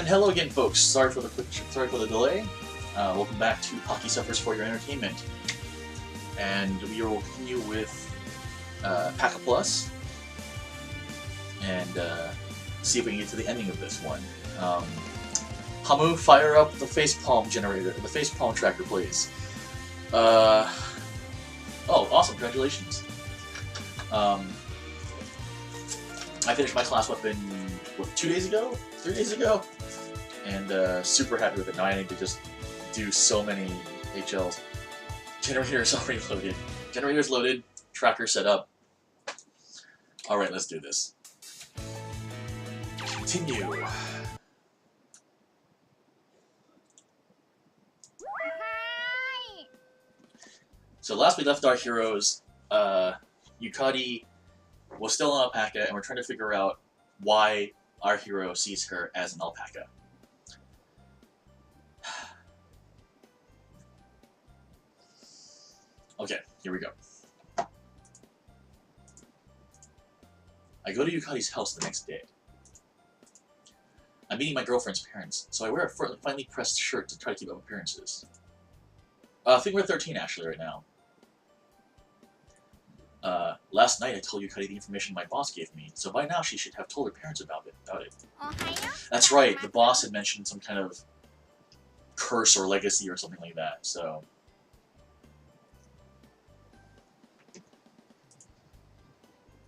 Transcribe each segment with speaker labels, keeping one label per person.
Speaker 1: hello again, folks. Sorry for the delay. Welcome back to Pocky Suffers for Your Entertainment, and we will continue with Paka Plus, and see if we can get to the ending of this one. Hamu, fire up the facepalm generator, the facepalm tracker, please. Oh, awesome! Congratulations. I finished my class weapon, what, 2 days ago? 3 days ago? And super happy with it. Now I need to just do so many HLs. Generators already loaded. Generators loaded. Tracker set up. Alright, let's do this. Continue. So last we left our heroes, Yukari was still an alpaca, and we're trying to figure out why our hero sees her as an alpaca. Okay, here we go. I go to Yukari's house the next day. I'm meeting my girlfriend's parents, so I wear a finely pressed shirt to try to keep up appearances. I think we're 13 actually right now. Last night I told Yukari the information my boss gave me, so by now she should have told her parents about it. That's right, the boss had mentioned some kind of curse or legacy or something like that, so...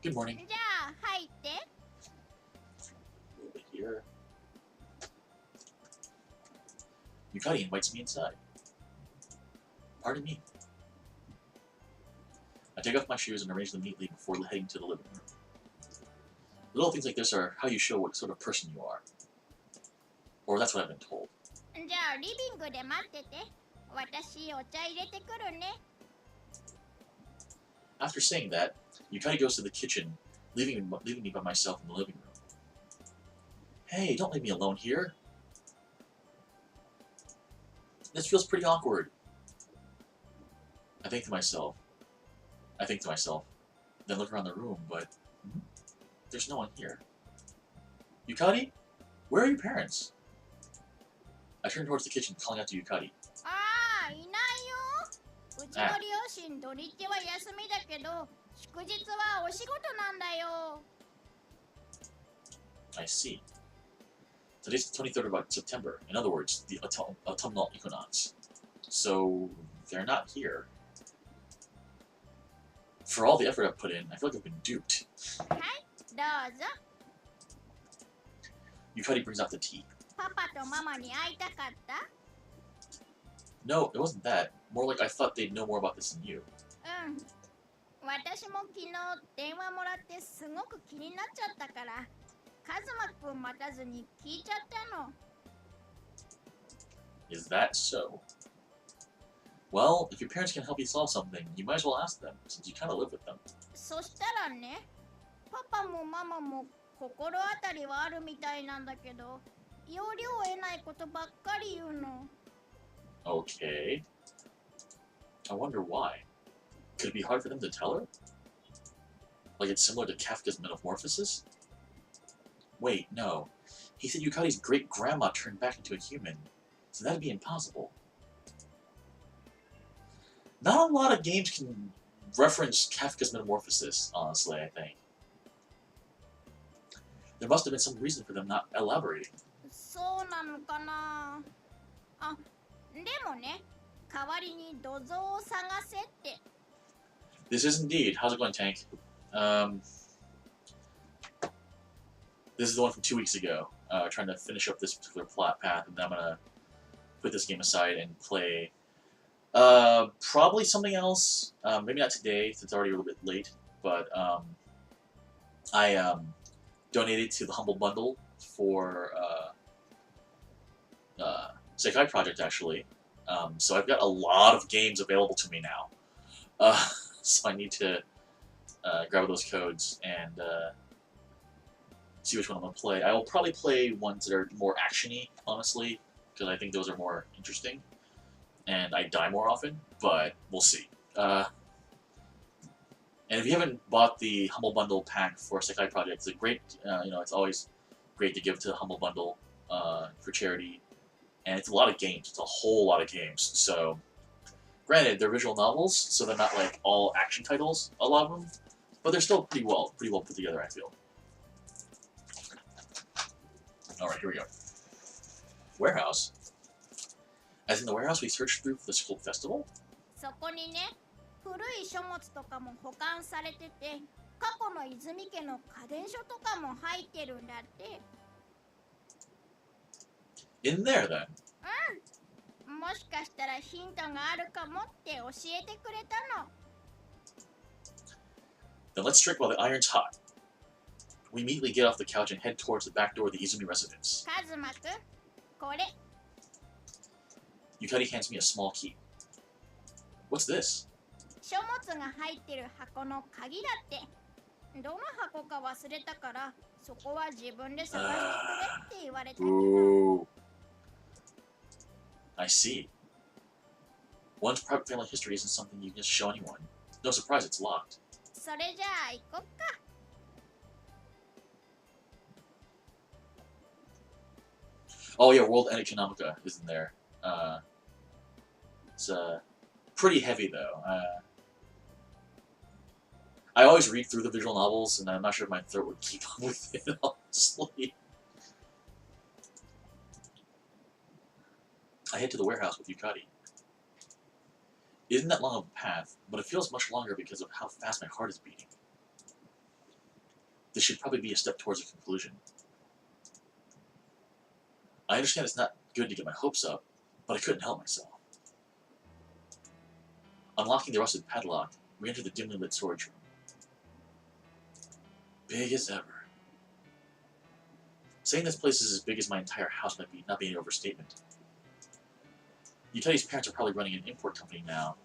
Speaker 1: Good morning. A little bit here. Yukari invites me inside. Pardon me. I take off my shoes and arrange them neatly before heading to the living room. Little things like this are how you show what sort of person you are. Or that's what I've been told. After saying that, Yukari goes to the kitchen, leaving me by myself in the living room. Hey, don't leave me alone here. This feels pretty awkward. I think to myself, then look around the room, but there's no one here. Yukari? Where are your parents? I turn towards the kitchen, calling out to Yukari. I see. Today's the 23rd of September. In other words, the autumnal equinox. So, they're not here. For all the effort I've put in, I feel like I've been duped. Yukari brings out the tea. No, it wasn't that. More like I thought they'd know more about this than you. Is that so? Well, if your parents can help you solve something, you might as well ask them, since you kind of live with them. Okay. I wonder why. Could it be hard for them to tell her? Like it's similar to Kafka's Metamorphosis? Wait, no. He said Yukari's great-grandma turned back into a human, so that'd be impossible. Not a lot of games can reference Kafka's Metamorphosis, honestly, I think. There must have been some reason for them not elaborating. This is indeed. How's it going, Tank? This is the one from 2 weeks ago. Trying to finish up this particular plot path, and then I'm gonna put this game aside and play probably something else. Maybe not today, since it's already a little bit late, but I donated to the Humble Bundle for Sekai Project, actually. So I've got a lot of games available to me now. So I need to grab those codes and see which one I'm going to play. I will probably play ones that are more action-y, honestly, because I think those are more interesting. And I die more often, but we'll see. And if you haven't bought the Humble Bundle pack for Sekai Project, it's a great, it's always great to give to the Humble Bundle for charity, and it's a lot of games. It's a whole lot of games. So, granted, they're visual novels, so they're not like all action titles. A lot of them, but they're still pretty well put together. I feel. All right, here we go. Warehouse. As in the warehouse we searched through for the school festival.
Speaker 2: そこにね、古い書物とかも保管されてて、過去の泉家の家電書とかも入ってるんだって。
Speaker 1: In there, then.
Speaker 2: うん。もしかしたらヒントがあるかもって教えてくれたの。
Speaker 1: Then let's strike while the iron's hot. We immediately get off the couch and head towards the back door of the Izumi residence.
Speaker 2: カズマくん、これ。
Speaker 1: Yukari hands me a small key. What's this?
Speaker 2: 書物が入ってる箱の鍵だって。どの箱か忘れたから、そこは自分で探してくれって言われたけど。
Speaker 1: Ooh. I see. One's private family history isn't something you can just show anyone. No surprise, it's locked.
Speaker 2: それじゃあ行こっか。
Speaker 1: Oh yeah, World and Economica is in there. It's pretty heavy though. I always read through the visual novels, and I'm not sure if my throat would keep up with it, honestly. I head to the warehouse with Yukari. It isn't that long of a path, but it feels much longer because of how fast my heart is beating. This should probably be a step towards a conclusion. I understand it's not good to get my hopes up, but I couldn't help myself. Unlocking the rusted padlock, we enter the dimly lit storage room. Big as ever. Saying this place is as big as my entire house might not be an overstatement. Yukari's parents are probably running an import company now,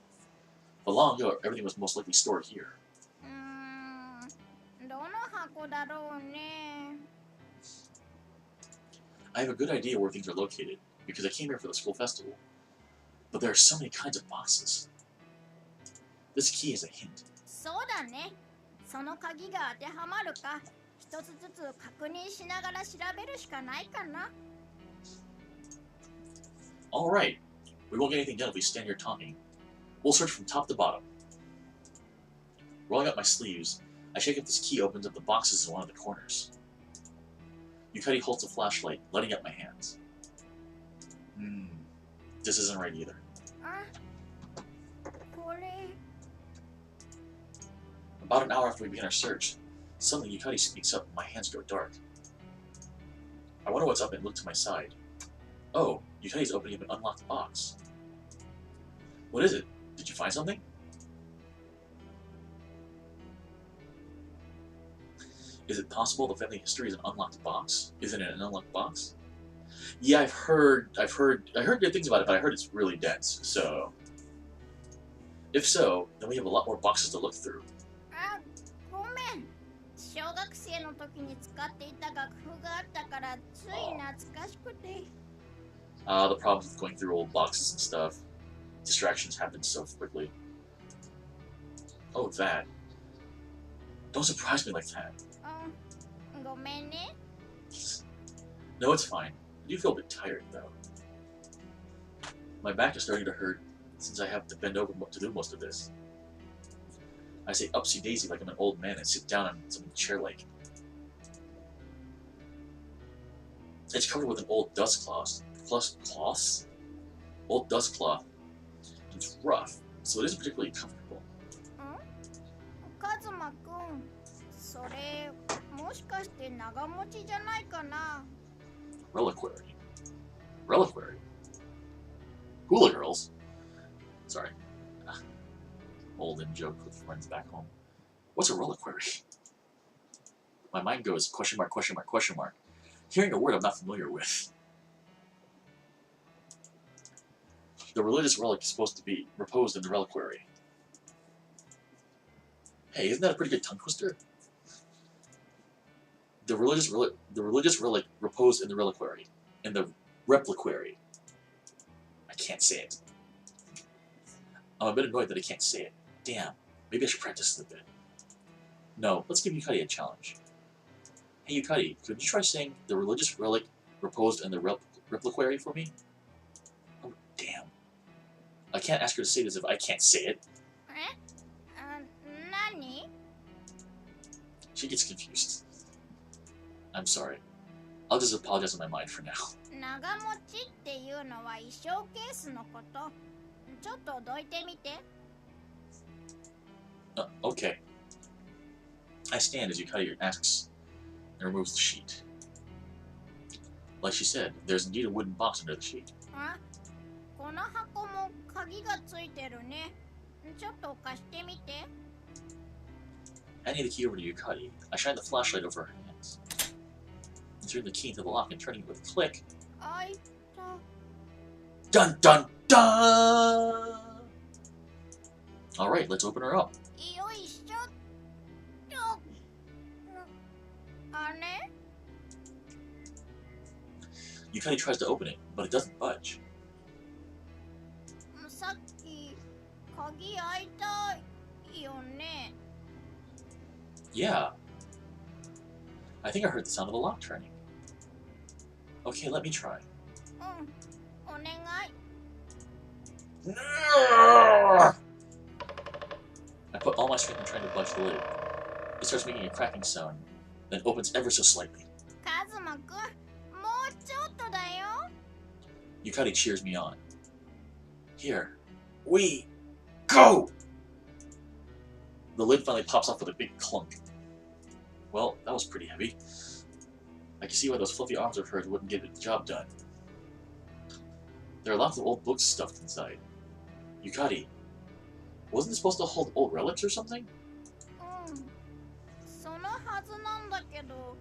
Speaker 1: but long ago everything was most likely stored here.
Speaker 2: どの箱だろうね。
Speaker 1: I have a good idea where things are located, because I came here for the school festival. But there are so many kinds of boxes. This key is a hint.
Speaker 2: そうだね。その鍵が当てはまるか、一つずつ確認しながら調べるしかないかな。
Speaker 1: All right. We won't get anything done if we stand here talking. We'll search from top to bottom. Rolling up my sleeves, I shake if this key opens up the boxes in one of the corners. Yukari holds the flashlight, lighting up my hands. This isn't right either.
Speaker 2: これ。
Speaker 1: About an hour after we begin our search, suddenly Yukari speaks up and my hands go dark. I wonder what's up and look to my side. Oh, Yukari's opening up an unlocked box. What is it? Did you find something? Is it possible the family history is an unlocked box? Isn't it an unlocked box? Yeah, I heard good things about it, but I heard it's really dense, so... If so, then we have a lot more boxes to look through.
Speaker 2: ごめん。小学生の時に使っていた楽譜があったからつい懐かしくて。
Speaker 1: The problems with going through old boxes and stuff. Distractions happen so quickly. Oh, that. Don't surprise me like that.
Speaker 2: ごめんね。
Speaker 1: No, it's fine. I do feel a bit tired, though. My back is starting to hurt since I have to bend over to do most of this. I say upsy daisy like I'm an old man and sit down on some chair-like. It's covered with an old dust cloth. Old dust cloth. It's rough, so it isn't particularly comfortable.
Speaker 2: カズマくん、それもしかして長持ちじゃないかな。
Speaker 1: Reliquary. Reliquary? Hula girls? Sorry. Old in joke with friends back home. What's a reliquary? My mind goes question mark, question mark, question mark. Hearing a word I'm not familiar with. The religious relic is supposed to be reposed in the reliquary. Hey, isn't that a pretty good tongue twister? The religious relic reposed in the reliquary. In the repliquary. I can't say it. I'm a bit annoyed that I can't say it. Damn, maybe I should practice it a bit. No, let's give Yukari a challenge. Hey Yukari, could you try saying the religious relic reposed in the reliquary for me? Oh, damn. I can't ask her to say this if I can't say it.
Speaker 2: Eh? Nani?
Speaker 1: She gets confused. I'm sorry. I'll just apologize in my mind for now.
Speaker 2: 長持ちっていうのは衣装ケースのこと。ちょっとどいてみて。
Speaker 1: Okay. I stand as Yukari asks and removes the sheet. Like she said, there's indeed a wooden box under the sheet.
Speaker 2: あ、この箱も鍵がついてるね。ちょっと貸してみて。
Speaker 1: Handing the key over to Yukari, I shine the flashlight over her hands. Insert the key into the lock and turning it with a click.
Speaker 2: 開いた。
Speaker 1: Dun dun dun! Alright, let's open her up.
Speaker 2: よいしょっと。あれ
Speaker 1: Yukari tries to open it, but it doesn't budge.
Speaker 2: さっき鍵開いたよね。
Speaker 1: Yeah. I think I heard the sound of the lock turning. Okay, let me try.
Speaker 2: お願い。
Speaker 1: I put all my strength in trying to budge the lid. It starts making a cracking sound, then opens ever so slightly.
Speaker 2: カズマくん、もうちょっとだよ。
Speaker 1: Yukari cheers me on. Here, we go! The lid finally pops off with a big clunk. Well, that was pretty heavy. I can see why those fluffy arms of hers wouldn't get the job done. There are lots of old books stuffed inside. Yukari, wasn't it supposed to hold old relics or something?
Speaker 2: そのはずなんだけど、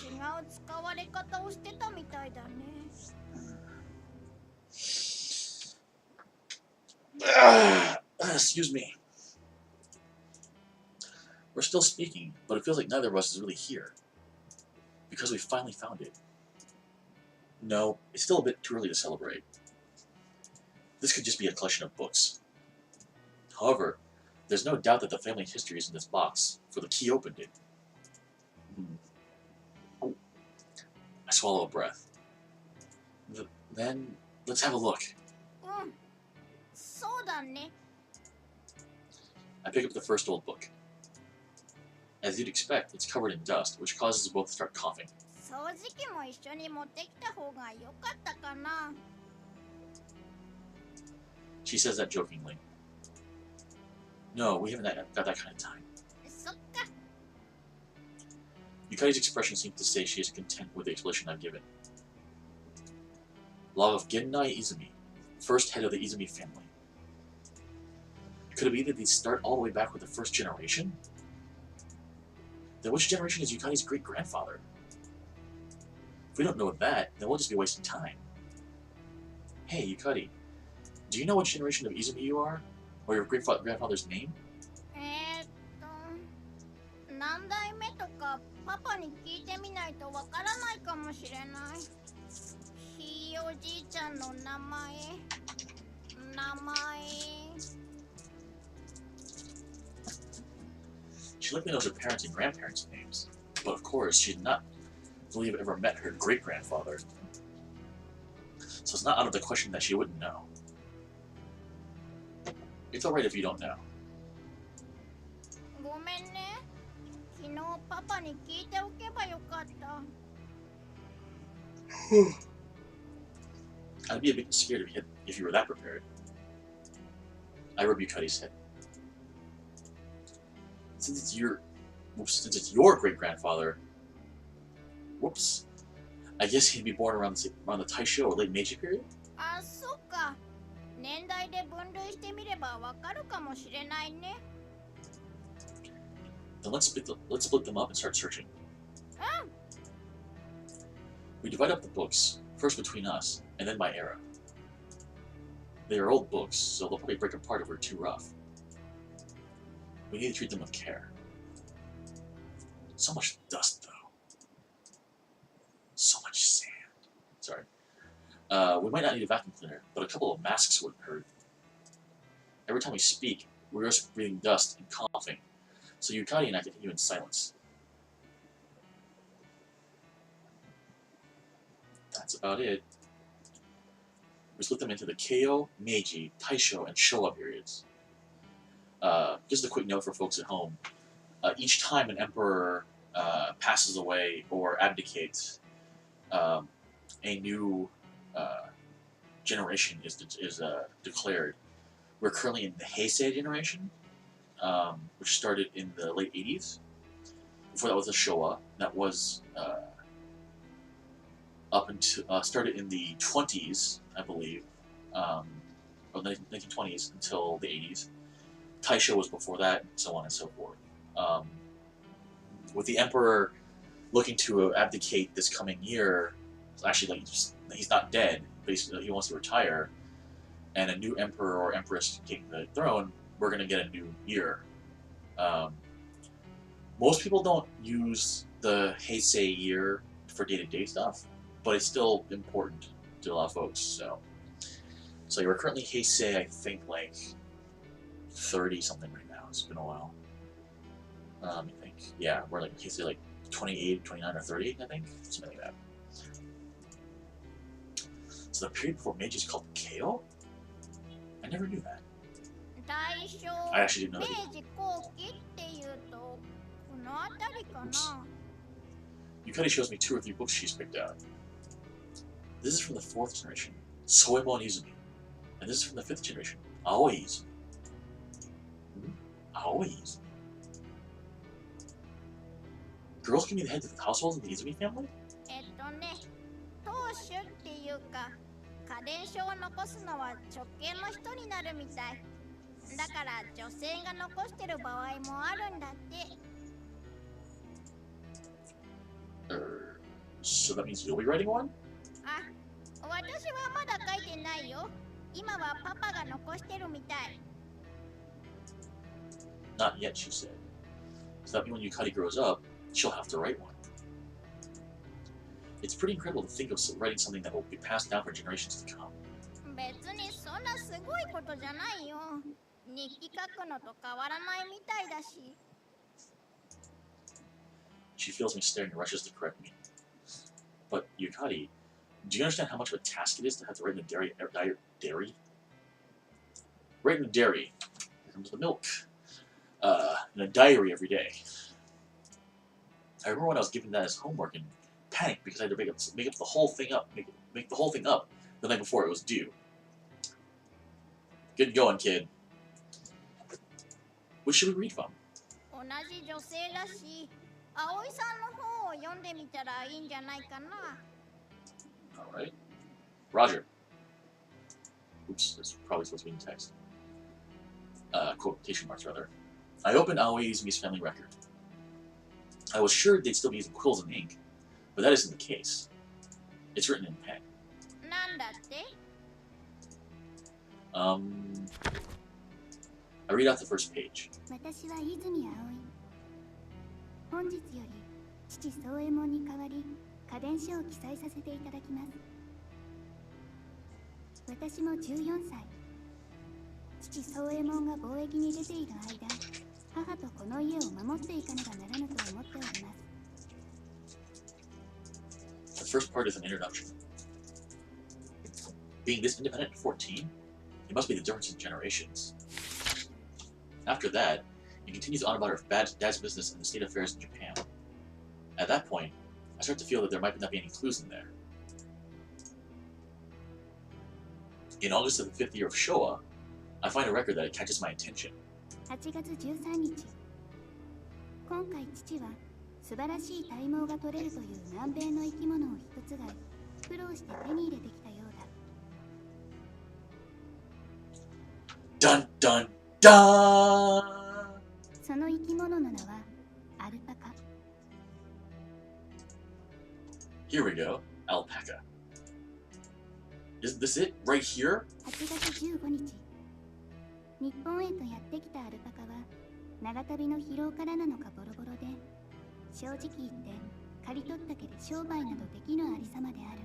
Speaker 2: 違う使われ方をしてたみたいだね。
Speaker 1: Excuse me. We're still speaking, but it feels like neither of us is really here. Because we finally found it. No, it's still a bit too early to celebrate. This could just be a collection of books. However, there's no doubt that the family history is in this box, for the key opened it. I swallow a breath. Then, let's have a look.
Speaker 2: そうだね。
Speaker 1: I pick up the first old book. As you'd expect, it's covered in dust, which causes us both to start coughing.
Speaker 2: 掃除機も一緒に持ってきた方が良かったかな。
Speaker 1: She says that jokingly. No, we haven't got that kind of time.
Speaker 2: そっか。
Speaker 1: Yukari's expression seems to say she is content with the explanation I've given. Log of Gennai Izumi, first head of the Izumi family. Could it be that these start all the way back with the first generation? Then which generation is Yukari's great-grandfather? If we don't know that, then we'll just be wasting time. Hey, Yukari, do you know what generation of Izumi you are? Or your great-grandfather's name?
Speaker 2: 何代目とかパパに聞いてみないとわからないかもしれない。ひいおじいちゃんの名前。
Speaker 1: She likely knows her parents' and grandparents' names, but of course she did not believe ever met her great-grandfather. So it's not out of the question that she wouldn't know. It's alright if you don't know.
Speaker 2: ごめんね。昨日パパに聞いておけばよかった。
Speaker 1: I'd be a bit scared if you were that prepared. I rub Yukari's head. Since it's your great-grandfather, whoops, I guess he'd be born around the Taisho or late Meiji period?
Speaker 2: あ、そっか。年代で分類してみればわかるかもしれないね。
Speaker 1: Then let's split them up and start searching. We divide up the books, first between us, and then by era. They are old books, so they'll probably break apart if we're too rough. We need to treat them with care. So much dust, though. So much sand. Sorry. We might not need a vacuum cleaner, but a couple of masks wouldn't hurt. Every time we speak, we're just breathing dust and coughing, so Yukari and I continue in silence. that's about it. We split them into the Keijo, Meiji, Taisho, and Showa periods. Just a quick note for folks at home. Each time an emperor passes away or abdicates, a new generation is declared. We're currently in the Heisei generation, which started in the late 80s. Before that was the Showa. That was up until started in the 20s, I believe, or the 1920s until the 80s. Taisho was before that, and so on and so forth. With the emperor looking to abdicate this coming year, actually, he's not dead, but he wants to retire, and a new emperor or empress taking the throne, we're going to get a new year. Most people don't use the Heisei year for day-to-day stuff, but it's still important to a lot of folks. So we're currently Heisei, I think, like 30 something right now. It's been a while. I think, yeah, we're like Heisei like 28, 29, or 30, I think, something like that. So the period before Meiji is called Keijo? I never knew that. I actually didn't know that. Oops. Yukari shows me 2 or 3 books she's picked out. This is from the 4th generation, Soemon Izumi. And this is from the 5th generation, Aoi Izumi. Aoi Izumi. Girls can be the heads of the households in the Izumi family?
Speaker 2: 家電書を残すのは直系の人になるみたい。だから女性が残してる場合もあるんだって。
Speaker 1: So that means you'll be writing one?
Speaker 2: あ、私はまだ書いてないよ。今はパパが残してるみたい。
Speaker 1: Not yet, she said. So that means when Yukari grows up, she'll have to write one. It's pretty incredible to think of writing something that will be passed down for generations to come.
Speaker 2: 別にそんなすごいことじゃないよ。日記書くのと変わらないみたいだし。
Speaker 1: She feels me staring and rushes to correct me. But Yukari, do you understand how much of a task it is to have to write in a dairy? Write in a dairy. Here comes the milk. In a diary every day. I remember when I was given that as homework and panicked because I had to make up the whole thing up, make the whole thing up the night before it was due. Good going, kid. What should we read from?
Speaker 2: 同じ女性だし、葵さんの本を読んでみたらいいんじゃないかな。
Speaker 1: Alright. Roger. Oops, that's probably supposed to be in text. Quotation marks, rather. I opened Aoi Izumi's family record. I was sure they'd still be using quills and ink, but that isn't the case. It's written in pen.
Speaker 2: なんだって？
Speaker 1: I read out the first page.
Speaker 3: 私は泉葵。本日より父宗右衛門に代わり家電書を記載させていただきます。私も14歳。父宗右衛門が貿易に出ている間、母とこの家を守っていかねばならぬと思っております。
Speaker 1: The first part is an introduction. Being this independent at 14, it must be the difference in generations. After that, it continues on about her dad's business and the state affairs in Japan. At that point, I start to feel that there might not be any clues in there. In August of the 5th year of Showa, I find a record that catches my attention.
Speaker 3: 8月13日。今回父は素晴らしい体毛が取れるという南米の生き物を一つ買い、苦労して手に入れてきたようだ。
Speaker 1: Dun dun dun!
Speaker 3: その生き物の名はアルパカ。
Speaker 1: Here we go, alpaca. Isn't this it? Right here?
Speaker 3: 8月15日。日本へとやってきたアルパカは長旅の疲労からなのかボロボロで、正直言って刈り取ったけで商売などできぬありさまである。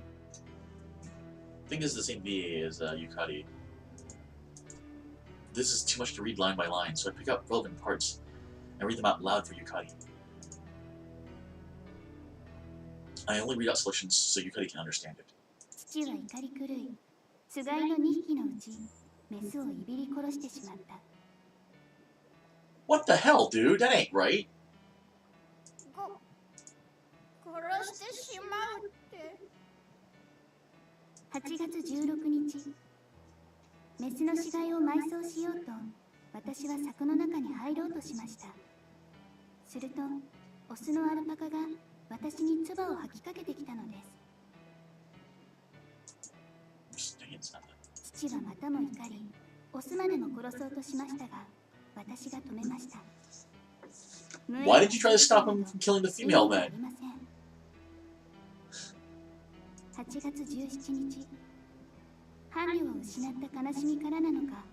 Speaker 1: I think this is the same VA as Yukari. This is too much to read line by line, so I pick up relevant parts and read them out loud for Yukari. I only read out selections so Yukari can understand it.
Speaker 3: 父は怒り狂い、つがいの2匹のうちメスをいびり殺してしまった。
Speaker 1: What the hell, dude? That ain't right.
Speaker 2: 殺してしまうって。
Speaker 3: 8月16日、メスの死骸を埋葬しようと私は柵の中に入ろうとしました。するとオスのアルパカが私に唾を吐きかけてきたのです。父はまたも怒り、オスまでも殺そうとしましたが、私が止めました。
Speaker 1: Why did you try to stop him from killing the female then?
Speaker 3: 8月17日、伴侶を失った悲しみからなのか、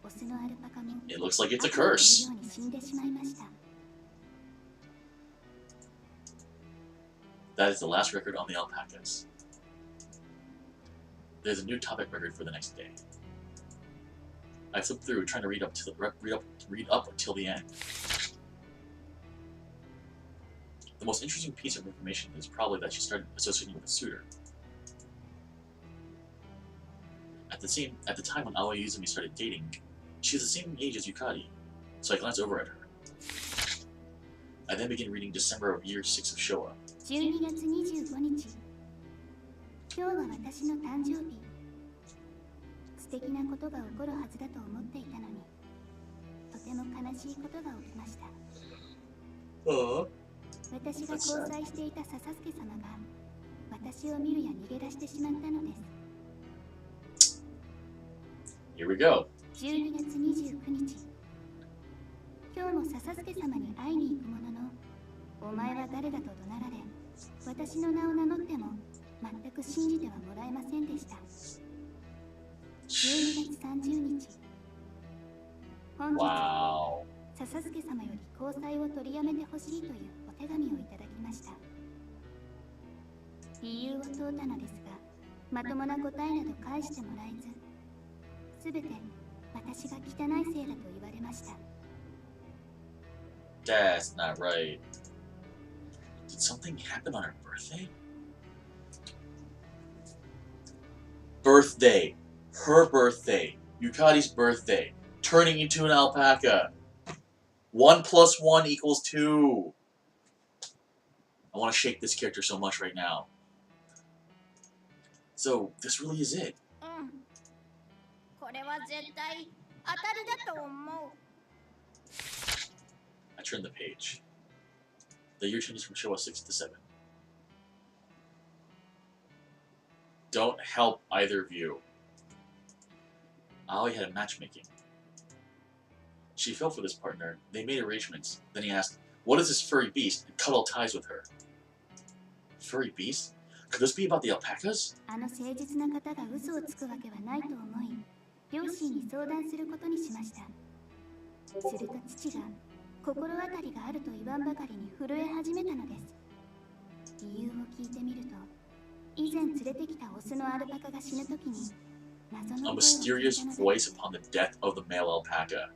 Speaker 3: オスのアルパカも
Speaker 1: It looks like it's a curse.
Speaker 3: 悪魔のように死んでしまいました。
Speaker 1: That is the last record on the alpacas. There's a new topic record for the next day. I flipped through, trying to read up until the end. The most interesting piece of information is probably that she started associating with a suitor. At the time when Aoi Izumi started dating, she was the same age as Yukari, so I glanced over at her. I then began reading December of year 6 of Showa.
Speaker 3: 12月25日、今日は私の誕生日。素敵なことが起こるはずだと思っていたのに、とても悲しいことが起きました。私が交際していた笹助様が私を見るや逃げ出してしまったのです。
Speaker 1: Here we go.
Speaker 3: 12月29日、今日も笹助様に会いに行くものの、お前は誰だと怒鳴られ、私の名を名乗っても全く信じてはもらえませんでした。12月30日、本日、笹助様より交際を取りやめてほしいというお手紙をいただきました。理由を問うたのですが、まともな答えなど返してもらえず、すべて私が汚いせいだと言われました。
Speaker 1: That's not right. Did something happen on her birthday? Birthday. Her birthday. Yukari's birthday. Turning into an alpaca. 1 + 1 = 2. I want to shake this character so much right now. So, this really is it.
Speaker 2: これは絶対当たりだと思う。
Speaker 1: I turned the page. The year changes from Showa 6 to 7. Don't help either of you. Aoi had a matchmaking. She fell for this partner. They made arrangements. Then he asked, "What is this furry beast?" and cut all ties with her. Furry beast? Could this be about the alpacas?
Speaker 3: あの誠実な方が嘘をつくわけはないと思い、両親に相談することにしました。すると父が心当たりがあると言わんばかりに震え始めたのです。理由を聞いてみると、以前連れてきたオスのアルパカが死ぬときに謎の
Speaker 1: A mysterious voice upon the death of the male alpaca.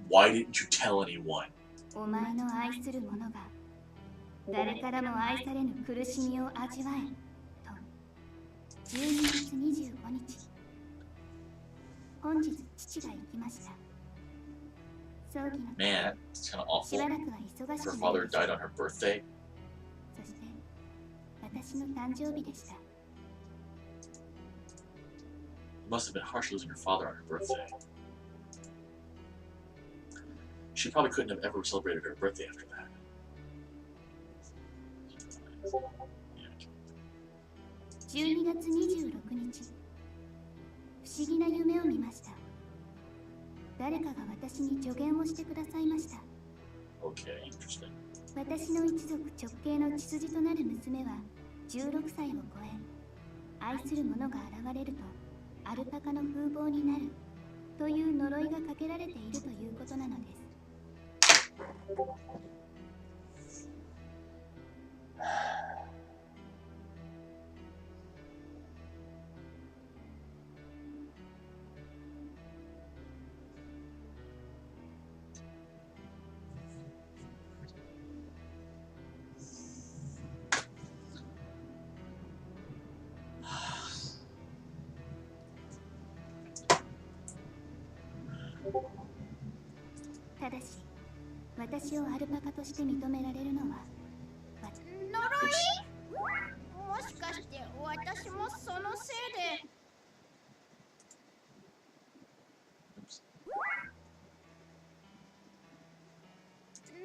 Speaker 1: Why didn't you tell anyone?
Speaker 3: お前の愛する者が誰からも愛されぬ苦しみを味わえと。12月25日、本日父が行きました。葬儀の
Speaker 1: Man, it's kind of
Speaker 3: し
Speaker 1: awful.
Speaker 3: ばらくは忙し
Speaker 1: Her
Speaker 3: くな
Speaker 1: father
Speaker 3: りました。
Speaker 1: died on her birthday.
Speaker 3: そして私の誕生日でした。
Speaker 1: It must have been harsh losing her father on her birthday. She probably couldn't have ever celebrated her birthday after that. Yeah.
Speaker 3: 12月26日、不思議な夢を見ました。誰かが私に助言をしてくださいました。
Speaker 1: Okay, interesting.
Speaker 3: 私の一族直系の血筋となる娘は16歳を超え、愛する者が現れるとアルパカの風貌になるという呪いがかけられているということなのです。
Speaker 1: I
Speaker 3: ただし私をアルパカとして認められるのは
Speaker 2: 呪い？もしかして私もそのせいで。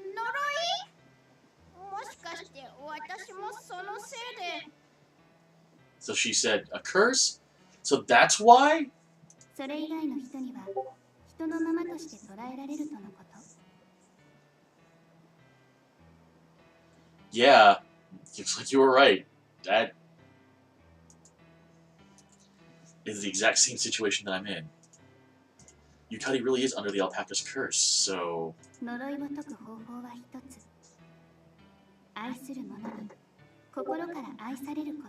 Speaker 2: 呪い？もしかして私もそのせいで。
Speaker 1: So she said, a curse? So that's why?
Speaker 3: それ以外の人には人のままとして捉えられるとのこと。
Speaker 1: Yeah, looks like you were right. That is the exact same situation that I'm in. Yukari really is under the alpaca's curse, so...
Speaker 3: 呪いを解く方法は一つ。愛する者に心から愛されるこ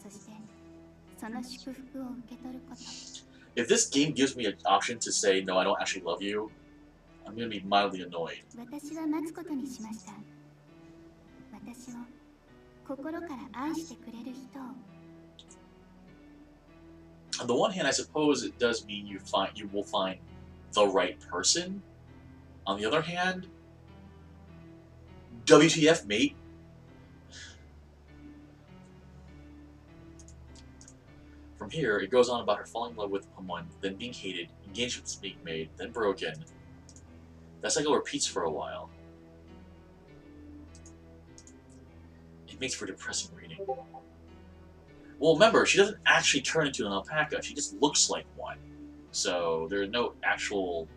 Speaker 3: と。そしてその祝福を受け取ること。
Speaker 1: If this game gives me an option to say, no, I don't actually love you, I'm gonna be mildly annoyed.
Speaker 3: 私は待つことにしました。私を心から愛してくれる人を。
Speaker 1: On the one hand, I suppose it does mean you will find the right person. On the other hand, WTF, mate? From here, it goes on about her falling in love with someone, then being hated, engagements being made, then broken. That cycle repeats for a while. It makes for depressing reading. Well, remember, she doesn't actually turn into an alpaca, she just looks like one. So, there's no actual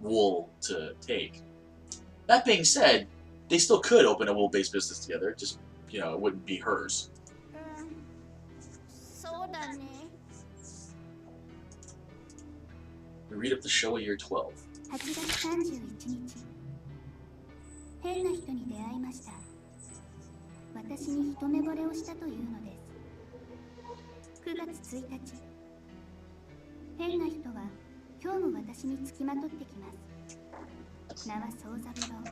Speaker 1: wool to take. That being said, they still could open a wool-based business together, just, you know, it wouldn't be hers.
Speaker 2: そうだね。
Speaker 1: We read up the Showa year 12.
Speaker 3: 8月31日、変な人に出会いました。私に一目惚れをしたというのです。9月1日、変な人は今日も私につきまとってきます。名は宗三郎。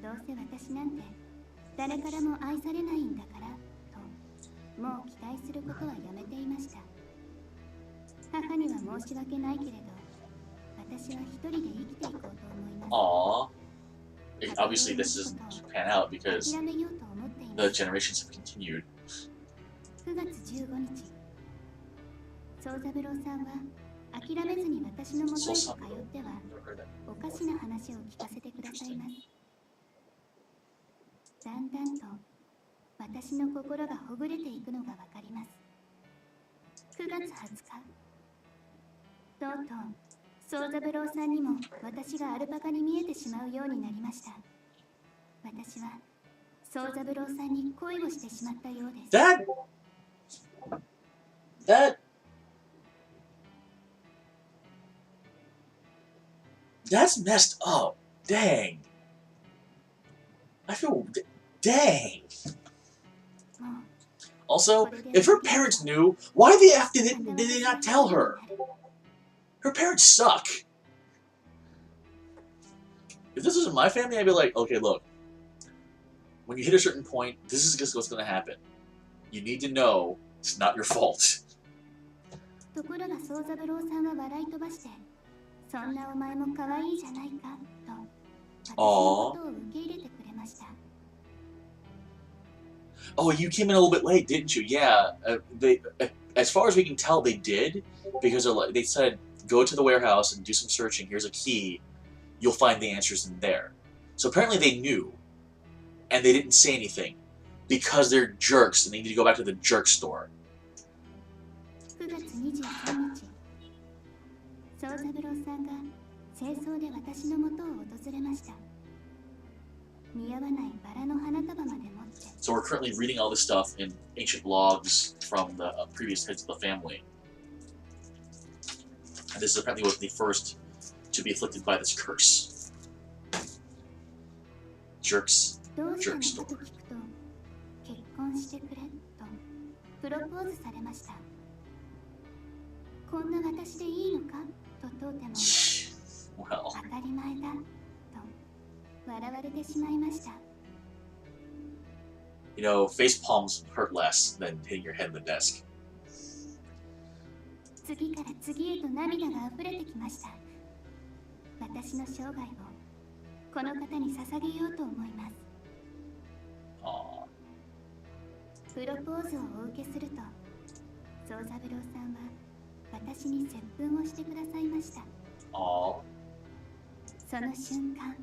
Speaker 3: どうせ私なんて誰からも愛されないんだからと、もう期待することはやめていました。母には申し訳ないけれど、私は一人で生きていこうと思います。
Speaker 1: Aww. Obviously, this doesn't pan out because
Speaker 3: 諦めようと思ってい
Speaker 1: the
Speaker 3: ます。
Speaker 1: generations have continued.
Speaker 3: 9月15日、宗三郎さんは諦めずに私のもとへと通っては
Speaker 1: Never heard that.
Speaker 3: おかしな話を聞かせてくださいます。だんだんと私の心がほぐれていくのがわかります。9月20日、とうとう宗三郎さんにも私がアルパカに見えてしまうようになりました。私は宗三郎さんに恋をしてしまったようです。
Speaker 1: That's messed up. Dang. I feel... Dang. Also, if her parents knew, why the F did they not tell her? Her parents suck. If this was in my family, I'd be like, okay, look. When you hit a certain point, this is just what's going to happen. You need to know it's not your fault.
Speaker 3: ところが宗三郎さんは笑い飛ばして、そんなお前も可愛いじゃないかと、私のことを受け入れてくれました。
Speaker 1: Oh, you came in a little bit late, didn't you? Yeah, they, as far as we can tell, they did, because they said, go to the warehouse and do some searching, here's a key, you'll find the answers in there. So apparently they knew, and they didn't say anything, because they're jerks, and they need to go back to the jerk store.
Speaker 3: 9月23日、宗三郎さんが清掃で私のもとを訪れました。似合わないバラの花束まで持って。
Speaker 1: So we're currently reading all this stuff in ancient logs from the previous heads of the family. And this apparently was the first to be afflicted by this curse. Jerks.
Speaker 3: どうしたの
Speaker 1: Jerk
Speaker 3: と
Speaker 1: store.
Speaker 3: 聞くと、結婚してくれとプロポーズされました。こんな私でいいのかと問うても、
Speaker 1: Well,
Speaker 3: 当たり前だと笑われてしまいました。
Speaker 1: you know, face palms hurt less than hitting your head in the desk.
Speaker 3: 次から次へと涙が溢れてきました。私の生涯をこの方に捧げようと思います。
Speaker 1: Aw.
Speaker 3: プロポーズをお受けすると宗三郎さんは私に接吻をしてくださいました。
Speaker 1: Aw.
Speaker 3: その瞬間、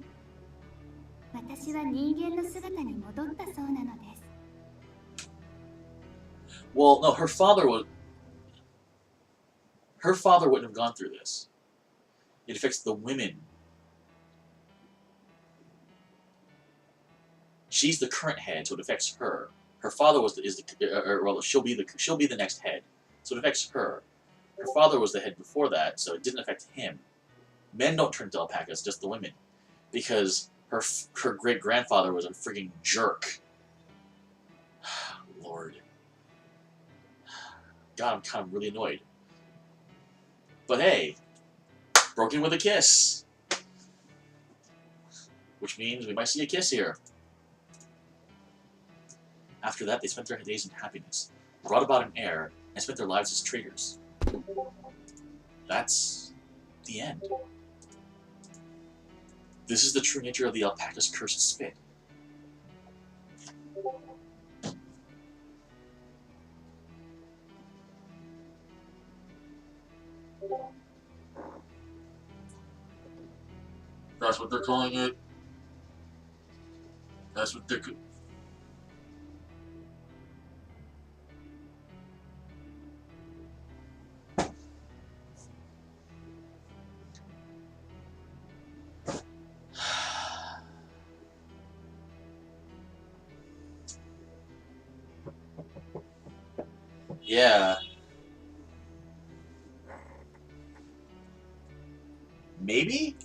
Speaker 3: 私は人間の姿に戻ったそうなのです。
Speaker 1: Well, no, her father wouldn't have gone through this. It affects the women. She's the current head, so it affects her. Her father she'll be the next head, so it affects her. Her father was the head before that, so it didn't affect him. Men don't turn to alpacas, just the women, because her great grandfather was a freaking jerk. Lord, God, I'm kind of really annoyed. But hey, broken with a kiss, which means we might see a kiss here. After that, they spent their days in happiness, brought about an heir, and spent their lives as traders. That's the end. This is the true nature of the alpaca's cursed spit. That's what they're calling it. That's what they're... Yeah. Maybe?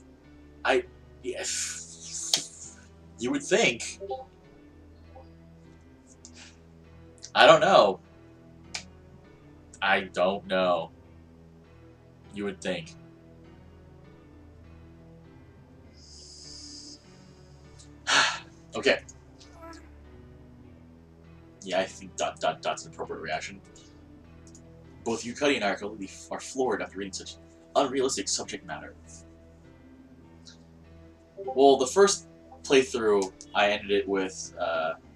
Speaker 1: Yes. You would think. I don't know. I don't know. You would think. Okay. Yeah, I think ... That's an appropriate reaction. Both Yukari and I are floored after reading such unrealistic subject matter. Well, the first playthrough, I ended it with,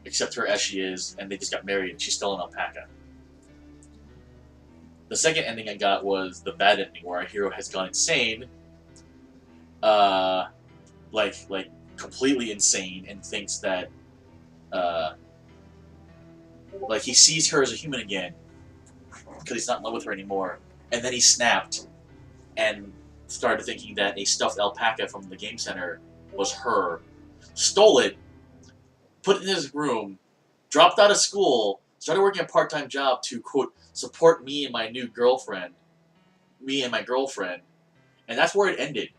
Speaker 1: accept her as she is, and they just got married, and she's still an alpaca. The second ending I got was the bad ending, where our hero has gone insane, like completely insane, and thinks that, like he sees her as a human again, because he's not in love with her anymore, and then he snapped, and started thinking that a stuffed alpaca from the game center was her, stole it, put it in his room, dropped out of school, started working a part-time job to, quote, support me and my girlfriend, and that's where it ended.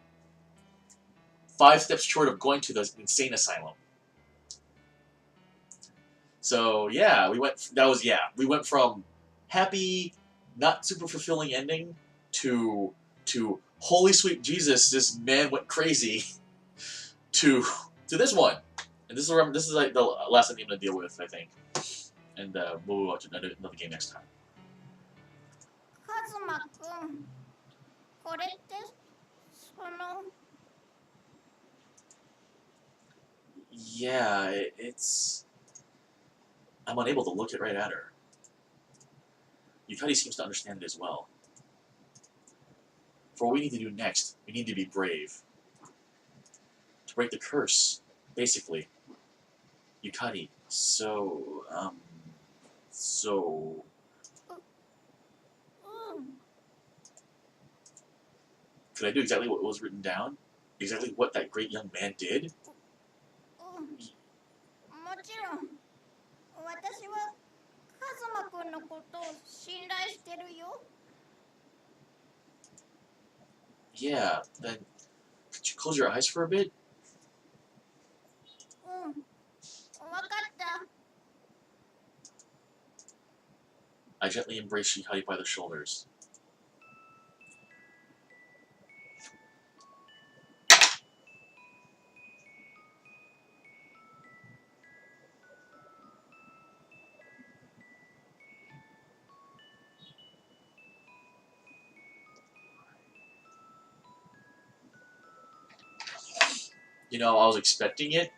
Speaker 1: 5 steps short of going to the insane asylum. So yeah, we went from happy, not super fulfilling ending to holy sweet Jesus, this man went crazy, to this one. And this is like the last thing I'm gonna deal with, I think. And we'll watch another game next time.
Speaker 2: カズマくん、これってその
Speaker 1: Yeah, it's... I'm unable to look right at her. Yukari seems to understand it as well. For what we need to do next, we need to be brave. To break the curse, basically. Yukari, so... Could I do exactly what was written down? Exactly what that great young man did?
Speaker 2: もちろん私はカズマくんのことを信頼してるよ。
Speaker 1: Yeah, then could you close your eyes for a bit?
Speaker 2: わかった。
Speaker 1: I gently embraced Yukari by the shoulders. You know, I was expecting it.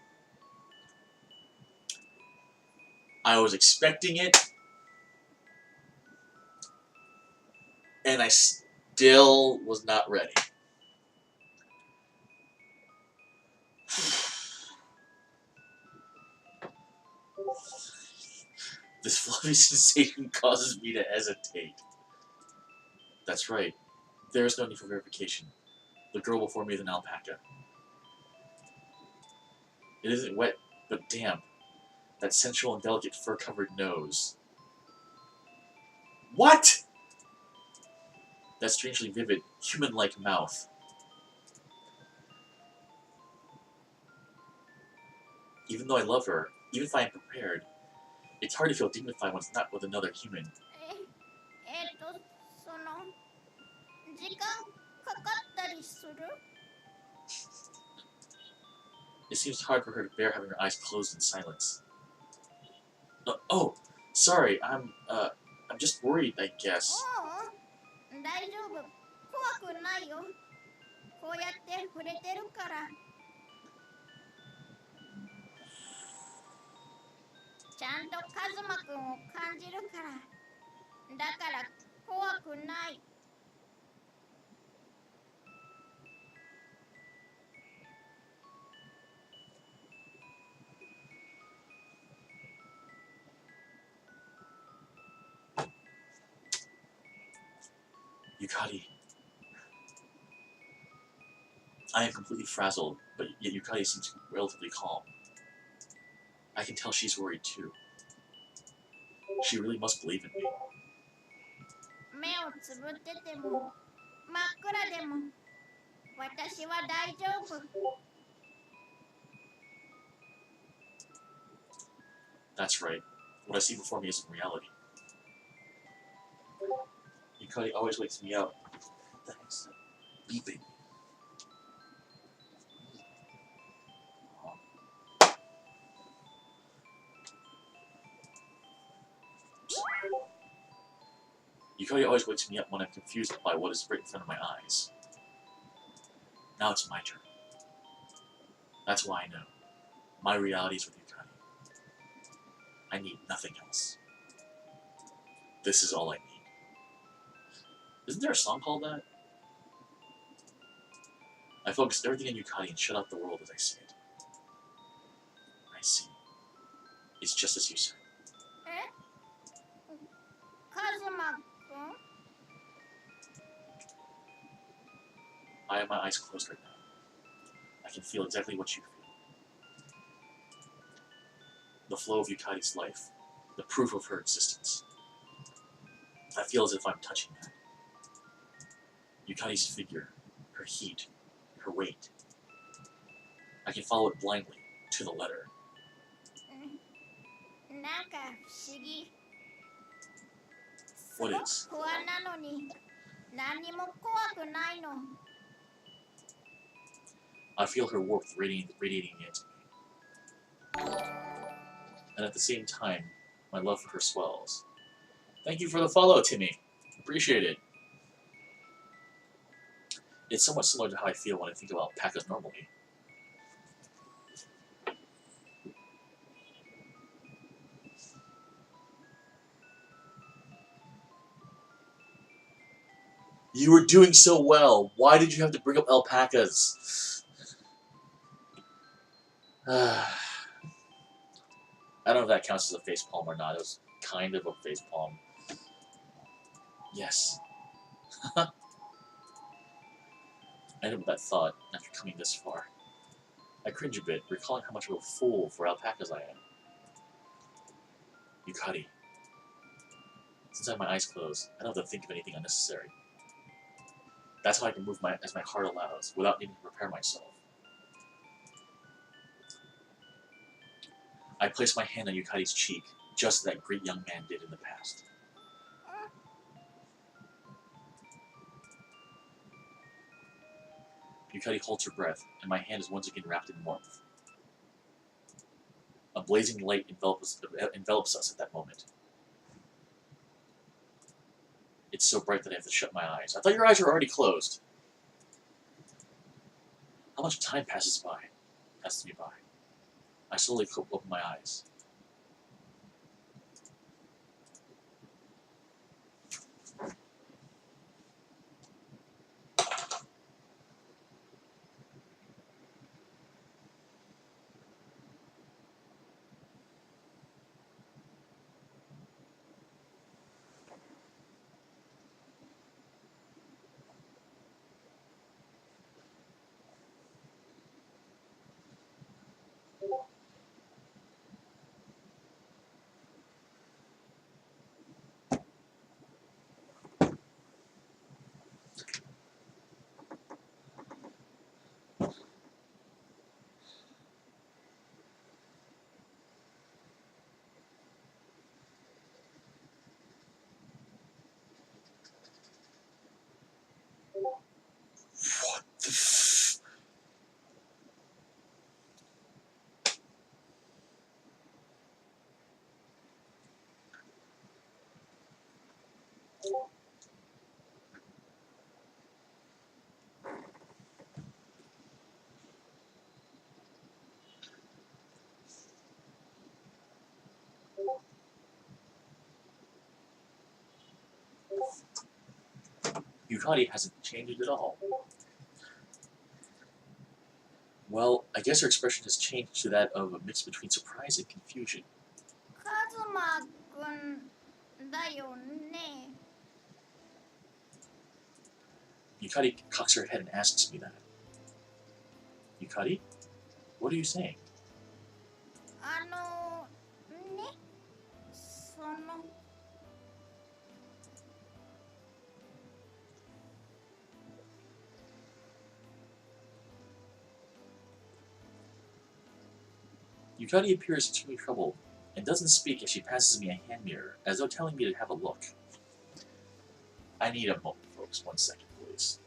Speaker 1: And I still was not ready. This fluffy sensation causes me to hesitate. That's right. There is no need for verification. The girl before me is an alpaca. It isn't wet, but damp. That sensual and delicate fur-covered nose. What? That strangely vivid, human-like mouth. Even though I love her, even if I am prepared, it's hard to feel dignified when it's not with another human.
Speaker 2: その時間かかったりする
Speaker 1: It seems hard for her to bear having her eyes closed in silence. Oh, sorry, I'm just worried, I guess.
Speaker 2: 大丈夫。怖くないよ。こうやって触れてるから。ちゃんとカズマくんを感じるから。だから怖くない。
Speaker 1: Yukari. I am completely frazzled, but yet Yukari seems relatively calm. I can tell she's worried too. She really must believe in me.
Speaker 2: 目をつぶってても、真っ暗でも、私は大丈夫。
Speaker 1: That's right. What I see before me isn't reality. Yukari always wakes me up. Thanks. Beeping. Yukari always wakes me up when I'm confused by what is right in front of my eyes. Now it's my turn. That's why I know. My reality is with Yukari. I need nothing else. This is all I need. Isn't there a song called that? I focused everything on Yukari and shut out the world as I see it. I see. It's just as you said.
Speaker 2: カズマくん
Speaker 1: I have my eyes closed right now. I can feel exactly what you feel. The flow of Yukari's life. The proof of her existence. I feel as if I'm touching that. Yukari's figure. Her heat. Her weight. I can follow it blindly, to the letter.
Speaker 2: なんか不思議。
Speaker 1: What is?
Speaker 2: 不安なのに何にも怖くないの。
Speaker 1: I feel her warmth radiating into me. And at the same time, my love for her swells. Thank you for the follow, Timmy. Appreciate it. It's somewhat similar to how I feel when I think about alpacas normally. You were doing so well. Why did you have to bring up alpacas? I don't know if that counts as a facepalm or not. It was kind of a facepalm. Yes. I know that thought after coming this far. I cringe a bit, recalling how much of a fool for alpacas I am. Yukari. Since I have my eyes closed, I don't have to think of anything unnecessary. That's how I can move as my heart allows, without needing to prepare myself. I place my hand on Yukari's cheek, just as that great young man did in the past. Yukari holds her breath, and my hand is once again wrapped in warmth. A blazing light envelops us at that moment. It's so bright that I have to shut my eyes. I thought your eyes were already closed. How much time passes by? passed me by. I slowly opened my eyes. What the f... Yukari hasn't changed at all. Well, I guess her expression has changed to that of a mix between surprise and confusion.
Speaker 2: カズマくんだよね。
Speaker 1: Yukari cocks her head and asks me that. Yukari? What are you saying?
Speaker 2: ね、その
Speaker 1: Yukari appears extremely troubled and doesn't speak as she passes me a hand mirror, as though telling me to have a look. I need a moment, folks. 1 second, please.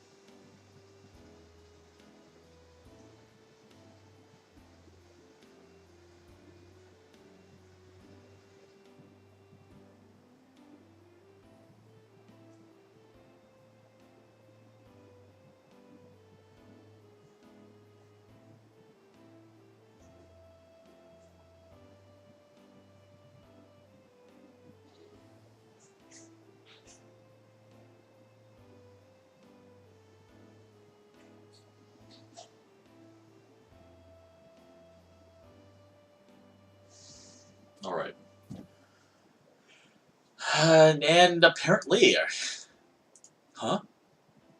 Speaker 1: Alright. And apparently... Huh?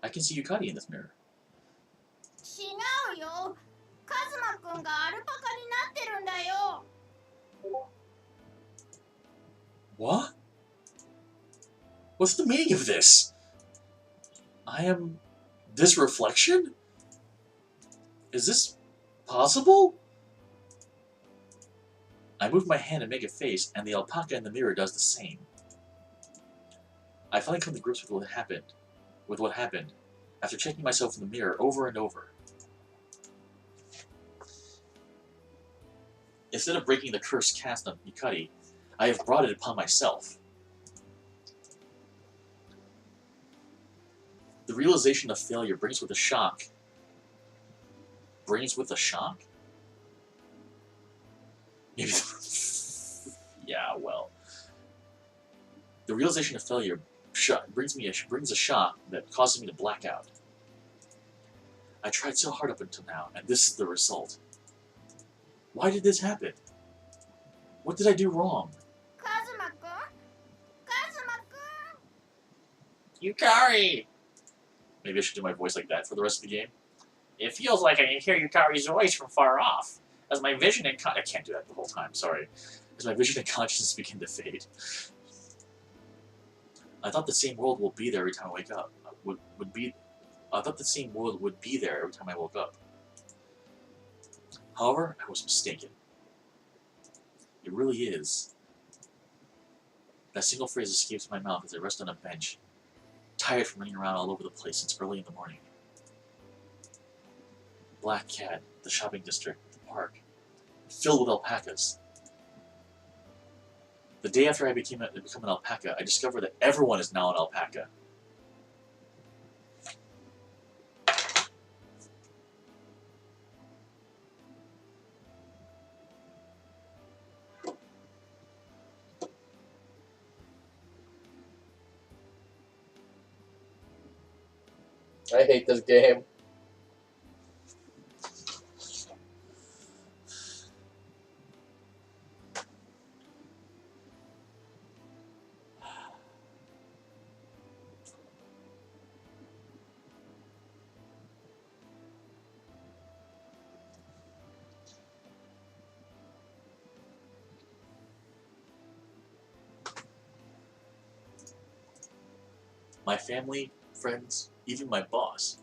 Speaker 1: I can see Yukari in this mirror.
Speaker 2: 違うよ。カズマくんがアルパカになってるんだよ。
Speaker 1: What? What's the meaning of this? I am... this reflection? Is this possible? I move my hand and make a face, and the alpaca in the mirror does the same. I finally come to grips with what happened, after checking myself in the mirror over and over. Instead of breaking the curse cast on Yukari, I have brought it upon myself. The realization of failure brings with a shock. Brings with a shock? Maybe. Yeah, well. The realization of failure brings a shock that causes me to black out. I tried so hard up until now, and this is the result. Why did this happen? What did I do wrong?
Speaker 2: カズマくん、カズマくん。
Speaker 1: Yukari! Maybe I should do my voice like that for the rest of the game. It feels like I can hear Yukari's voice from far off. As my vision and I can't do that the whole time, sorry. As my vision and consciousness begin to fade. I thought the same world will be there every time I wake up. I thought the same world would be there every time I woke up. However, I was mistaken. It really is. That single phrase escapes my mouth as I rest on a bench, tired from running around all over the place since early in the morning. Black Cat, the shopping district, the park, filled with alpacas. The day after I become an alpaca, I discovered that everyone is now an alpaca. I hate this game. My family, friends, even my boss.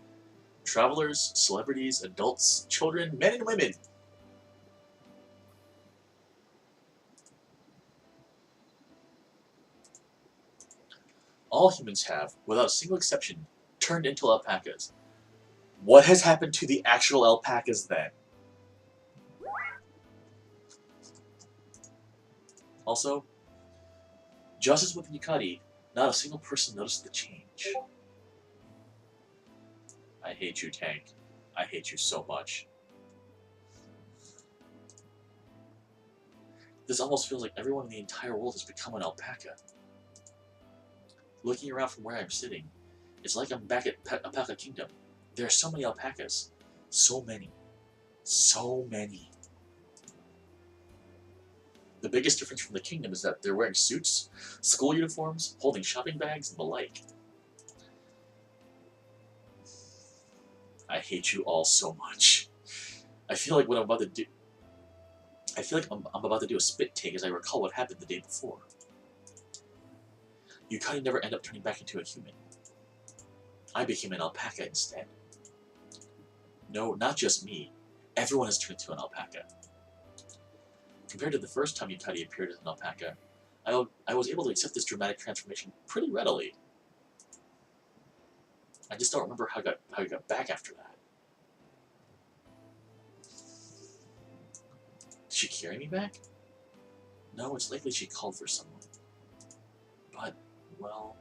Speaker 1: Travelers, celebrities, adults, children, men and women. All humans have, without a single exception, turned into alpacas. What has happened to the actual alpacas then? Also, just as with Yukari, not a single person noticed the change. I hate you, Tank. I hate you so much. This almost feels like everyone in the entire world has become an alpaca. Looking around from where I'm sitting, it's like I'm back at Alpaca Kingdom. There are so many alpacas. So many. So many. The biggest difference from the kingdom is that they're wearing suits, school uniforms, holding shopping bags, and the like. I hate you all so much. I feel like what I'm about to do... I feel like I'm about to do a spit take as I recall what happened the day before. Yukari never ended up turning back into a human. I became an alpaca instead. No, not just me. Everyone has turned into an alpaca. Compared to the first time Yukari appeared as an alpaca, I was able to accept this dramatic transformation pretty readily. I just don't remember how I got back after that. Did she carry me back? No, it's likely she called for someone. But, well,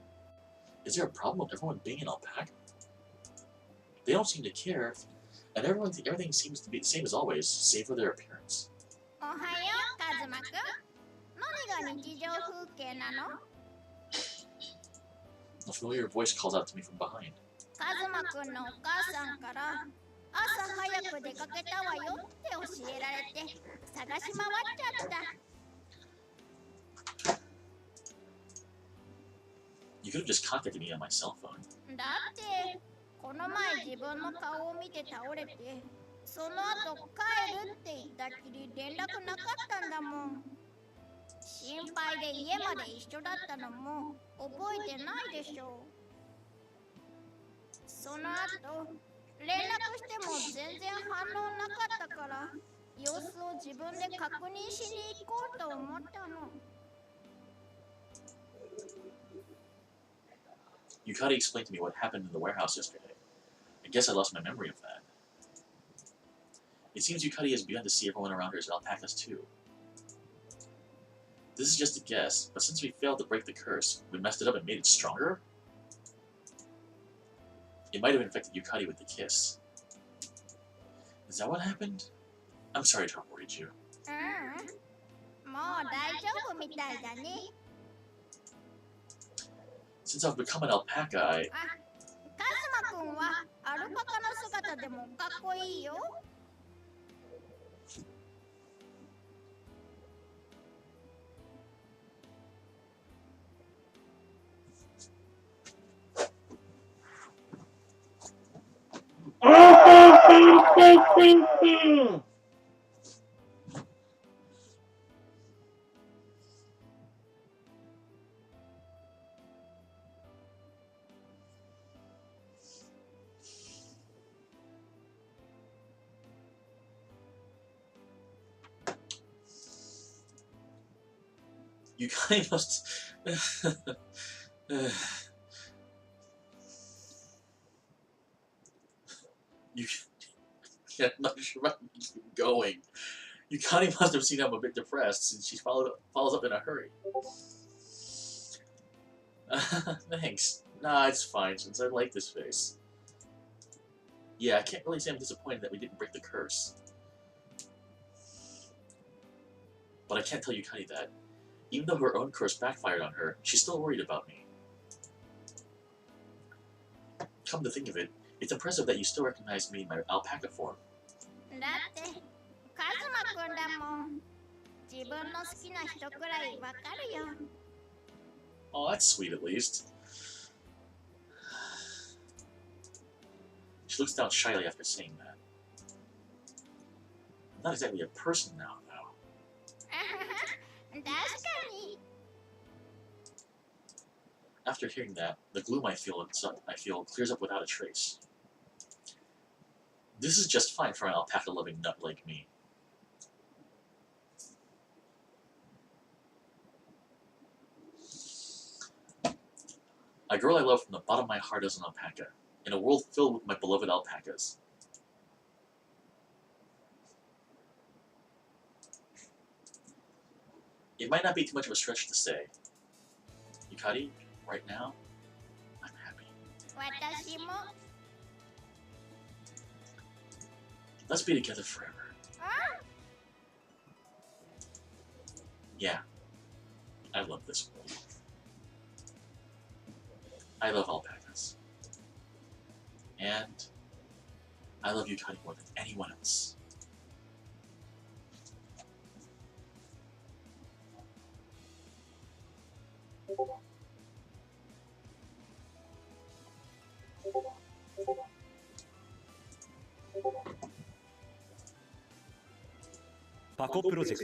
Speaker 1: is there a problem with everyone being an alpaca? They don't seem to care, and everything seems to be the same as always, save for their appearance.
Speaker 2: Ohayo, Kazuma-kun. 何が日常風景なの?
Speaker 1: A familiar voice calls out to me from behind.
Speaker 2: カズマくんのお母さんから朝早く出かけたわよって教えられて探し回っちゃった。
Speaker 1: You could have just contacted me on my cell phone.
Speaker 2: だってこの前自分の顔を見て倒れてその後帰るって言ったきり連絡なかったんだもん。心配で家まで一緒だったのも覚えてないでしょう。 その後連絡しても全然反応なかったから様子を自分で確認しに行こうと思ったの。
Speaker 1: Yukari explained to me what happened in the warehouse yesterday. I guess I lost my memory of that. It seems Yukari has begun to see everyone around her as alpacas too. This is just a guess, but since we failed to break the curse, we messed it up and made it stronger? It might have infected Yukari with the kiss. Is that what happened? I'm sorry to have worried you.
Speaker 2: もう大丈夫みたいだね。
Speaker 1: Since I've become an alpaca, I...
Speaker 2: カズマくんはアルパカの姿でもかっこいいよ。
Speaker 1: You kind of must... I'm not sure about keep going. Yukari must have seen I'm a bit depressed since she follows up in a hurry. Thanks. Nah, it's fine since I like this face. Yeah, I can't really say I'm disappointed that we didn't break the curse. But I can't tell Yukari that. Even though her own curse backfired on her, she's still worried about me. Come to think of it, It's impressive that you still recognize me in my alpaca form.
Speaker 2: だってカズマくんだもん。自分の好きな人くらいわかるよ。
Speaker 1: Oh, that's sweet at least. She looks down shyly after saying that. I'm not exactly a person now, though.
Speaker 2: 確かに。
Speaker 1: After hearing that, the gloom I feel clears up without a trace. This is just fine for an alpaca-loving nut like me. A girl I love from the bottom of my heart as an alpaca, in a world filled with my beloved alpacas. It might not be too much of a stretch to say. Yukari, right now, I'm happy.
Speaker 2: 私も。
Speaker 1: Let's be together forever. Yeah, I love this world. I love alpacas. And I love Yukari more than anyone else.
Speaker 4: Pocky Project.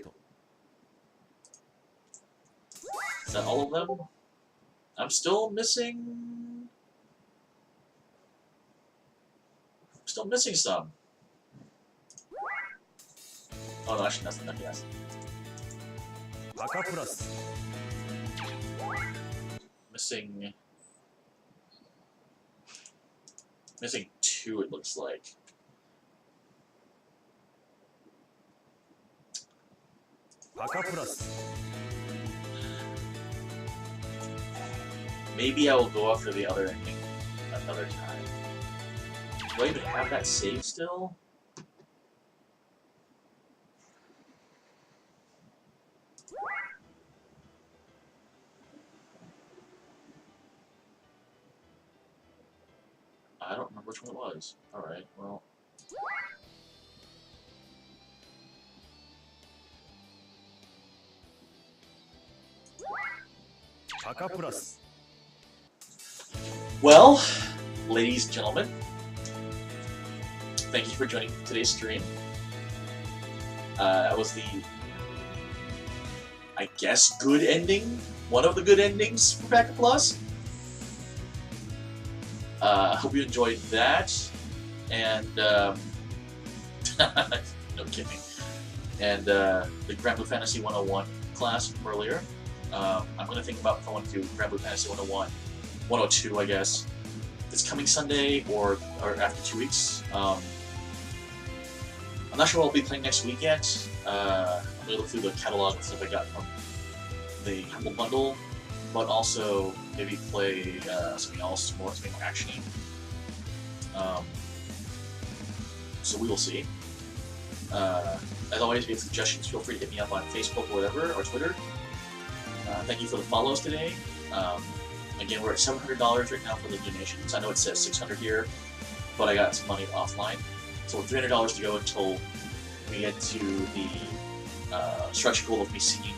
Speaker 1: Is that all of them? I'm still missing... some. Oh no, actually that's enough, yes.
Speaker 4: Pocky Plus.
Speaker 1: Missing 2, it looks like.
Speaker 4: Pocky Plus.
Speaker 1: Maybe I will go after the other ending another time. Do I even have that save still? I don't remember which one it was. Alright, well.
Speaker 4: Pocky Plus.
Speaker 1: Well, ladies and gentlemen, thank you for joining today's stream. That was the, I guess, good ending. One of the good endings for Pocky Plus. Hope you enjoyed that, and no kidding. And the Grand Blue Fantasy 101 class from earlier. I'm going to think about going to Grand Blue Fantasy 101, 102, I guess. It's coming Sunday or after 2 weeks. I'm not sure what I'll be playing next week yet. I'm going to look through the catalog and stuff I got from the Humble Bundle, but also maybe play something else, something more action-y. So we will see. As always, if you have suggestions, feel free to hit me up on Facebook or whatever, or Twitter. Thank you for the follows today. Again, we're at $700 right now for the donations. I know it says 600 here, but I got some money offline. So with $300 to go until we get to the stretch goal of me singing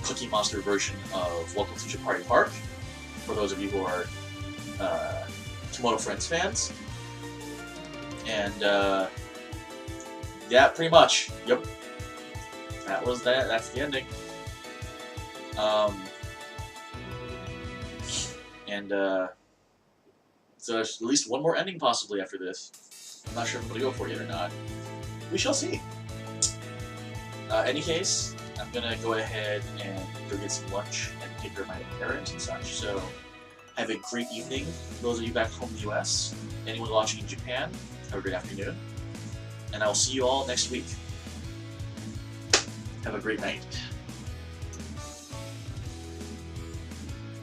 Speaker 1: Cookie Monster version of Welcome to Japari Park, for those of you who are Komodo Friends fans. And yeah, pretty much. Yep. That was that. That's the ending. So there's at least one more ending possibly after this. I'm not sure if I'm going to go for it yet or not. We shall see. Any case, I'm going to go ahead and go get some lunch and take care of my parents and such. So have a great evening. Those of you back home in the US, anyone watching in Japan, have a great afternoon. And I will see you all next week. Have a great night.